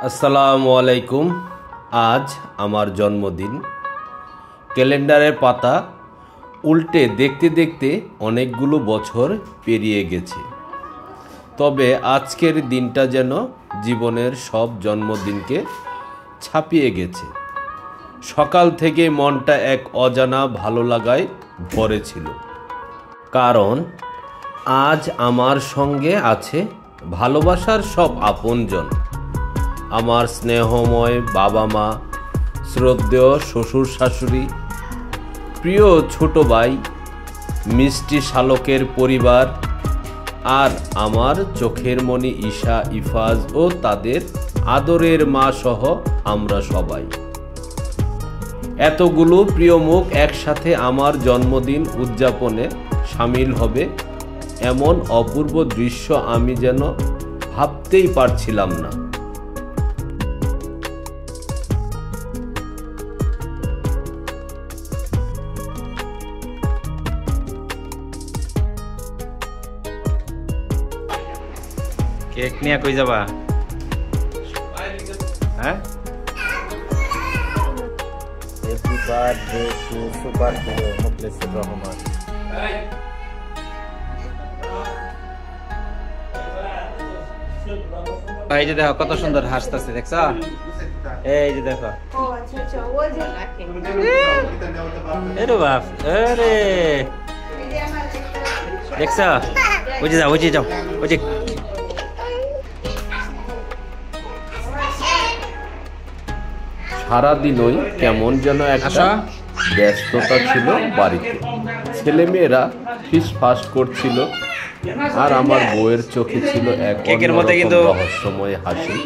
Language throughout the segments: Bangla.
আসসালামু আলাইকুম। আজ আমার জন্মদিন। ক্যালেন্ডারের পাতা উল্টে দেখতে দেখতে অনেকগুলো বছর পেরিয়ে গেছে। তবে আজকের দিনটা যেন জীবনের সব জন্মদিনকে ছাপিয়ে গেছে। সকাল থেকে মনটা এক অজানা ভালো লাগায় ভরে ছিল, কারণ আজ আমার সঙ্গে আছে ভালোবাসার সব আপনজন। আমার স্নেহময় বাবা মা, শ্রদ্ধেয় শ্বশুর শাশুড়ি, প্রিয় ছোট ভাই, মিষ্টি শালকের পরিবার, আর আমার চোখের মণি ঈশা, ইফাজ ও তাদের আদরের মা সহ আমরা সবাই। এতগুলো প্রিয় মুখ একসাথে আমার জন্মদিন উদযাপনে সামিল হবে, এমন অপূর্ব দৃশ্য আমি যেন ভাবতেই পারছিলাম না। কেক নিয়ে কই যাবা? হ্যাঁ, happy birthday to super hero Mukhlesur Rahman. এই যে দেখো কত সুন্দর হাসতেছে, দেখছো? এই যে দেখো, এরে বাপ, আরে দেখছো? ওই যে যাও, ওই যে যাও, ওই যে সারাদিনই কেমন যেন একটা ব্যস্ততা ছিল বাড়িতে। ছেলেমেয়েরা ফিসফাস করছিল, আর আমার বউয়ের চোখে ছিল এক কেকের মধ্যে কিন্তু রহস্যময় হাসি।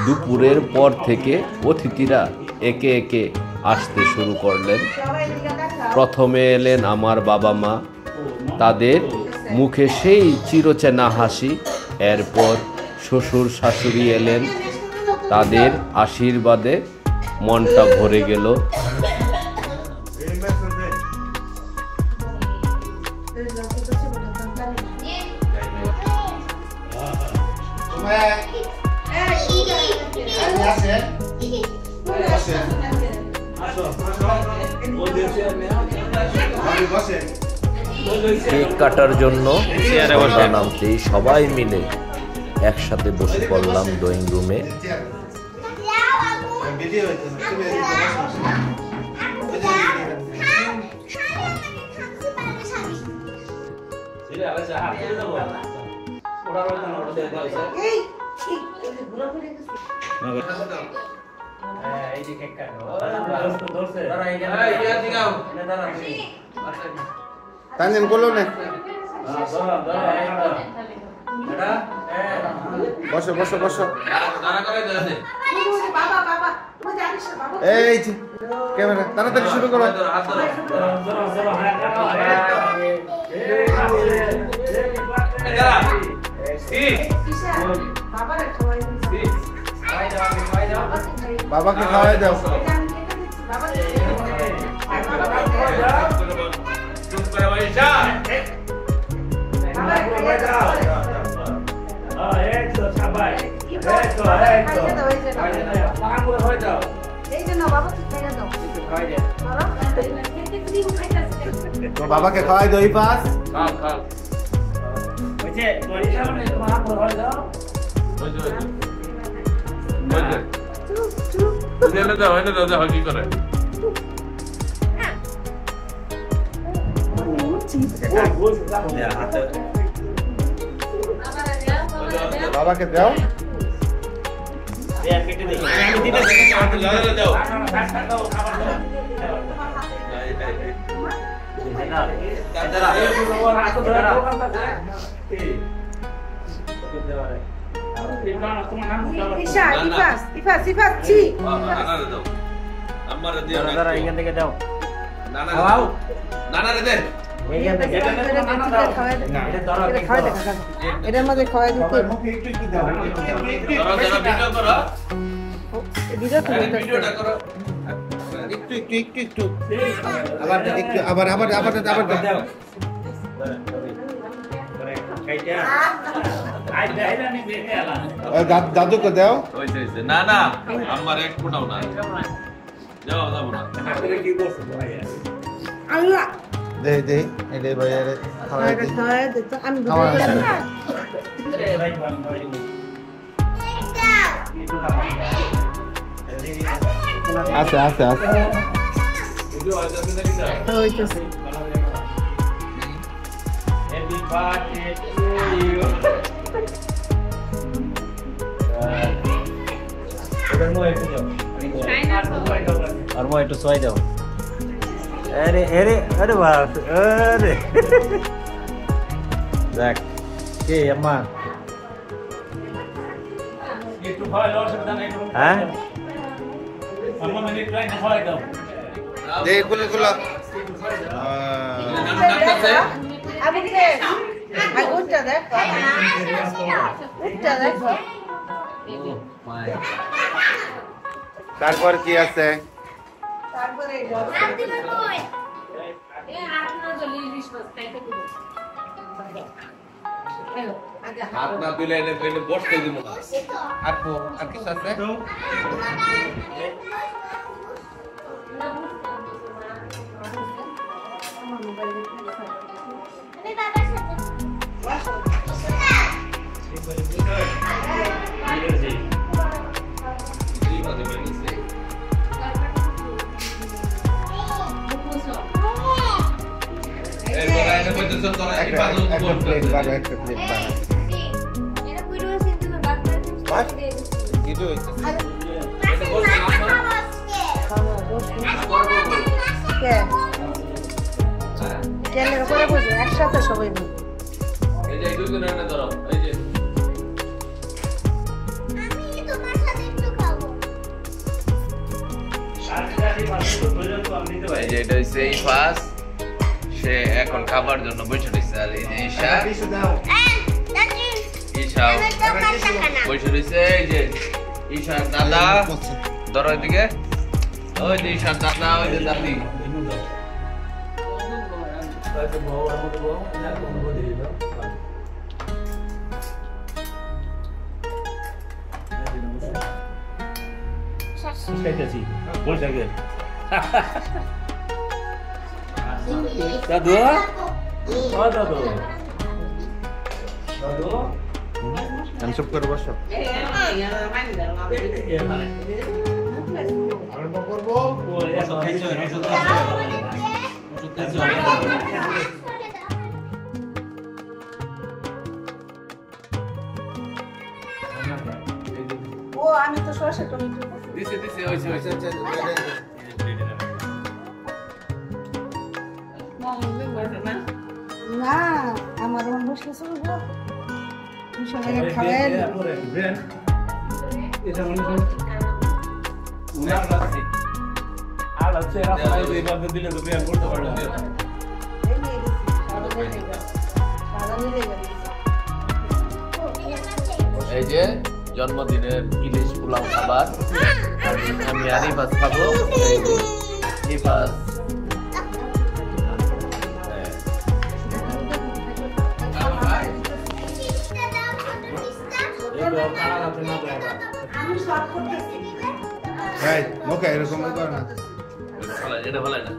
দুপুরের পর থেকে অতিথিরা একে একে আসতে শুরু করলেন। প্রথমে এলেন আমার বাবা মা, তাদের মুখে সেই চিরচেনা হাসি। এরপর শ্বশুর শাশুড়ি এলেন, তাদের আশীর্বাদে মনটা ভরে গেল। কেক কাটার জন্য নামতেই সবাই মিলে একসাথে বসে পড়লাম ড্রয়িং রুমে। তানজিম করলো না, বসো বসো বসো। এই যে ক্যামেরা, তাড়াতাড়ি শুরু করো। বাবাকে খাওয়াই দাও। বাবাকে খাওয়াই দই পাস। বাবাকে দাও। এটার মধ্যে খাওয়াই দিতে একটু আবার একটু আবার আবার আবার আবার দাও। দাদুকে দাও। না না আমার এক ফোটাও না যাও যাবো না দে দে এটাই ভাইয়ারে খাওয়াই দে। আচ্ছা আচ্ছা আচ্ছা और मैं तो सोई जाऊँ अरे अरे अरे बाप अरे देख के अम्मा हाँ দে খুলে খুলে তারপর কি আছে? হাত না দিলে এনে বসতে দিব না আর কিছু আছে? একটা প্লেট কিছু হয়েছে একসাথে সবাই এই যে দুই জনের এনে ধরো এই যে এই যে এটা হচ্ছে এই পাস সে এখন খাবার জন্য বসে রয়েছে আর এই যে ঈশা ঈশা বসে রয়েছে এই যে ঈশার দাদা ধরো এদিকে ওই যে ঈশার দাদা ওই যে দাদি दादू हाँ दादू আমি সব করে বসো ও আমি তো সরষে টমেটো দিছে দিছে হইছে হইছে না আমার মন বসলে চলবো সবাই খাবেন এটা মনে হয় আর আছে রাস্তায় এইভাবে দিলে তো ব্যায়াম করতে পারবে না এই যে জন্মদিনের ইলিশ পোলাও খাবার আমি আর ইফাস খাবো এই যে ইফাস এই মুখে এরকম কর না এটা ভালো না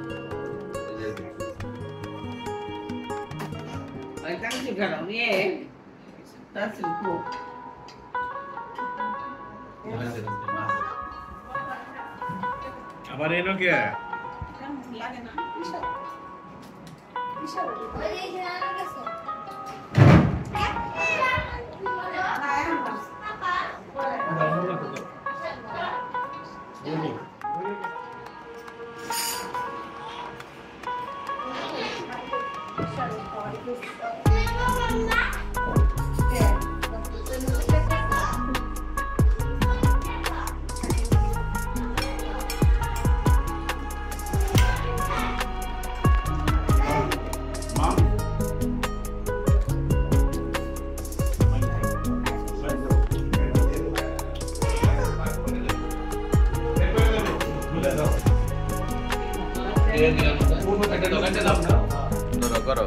আবার এলো কে লাগে না করো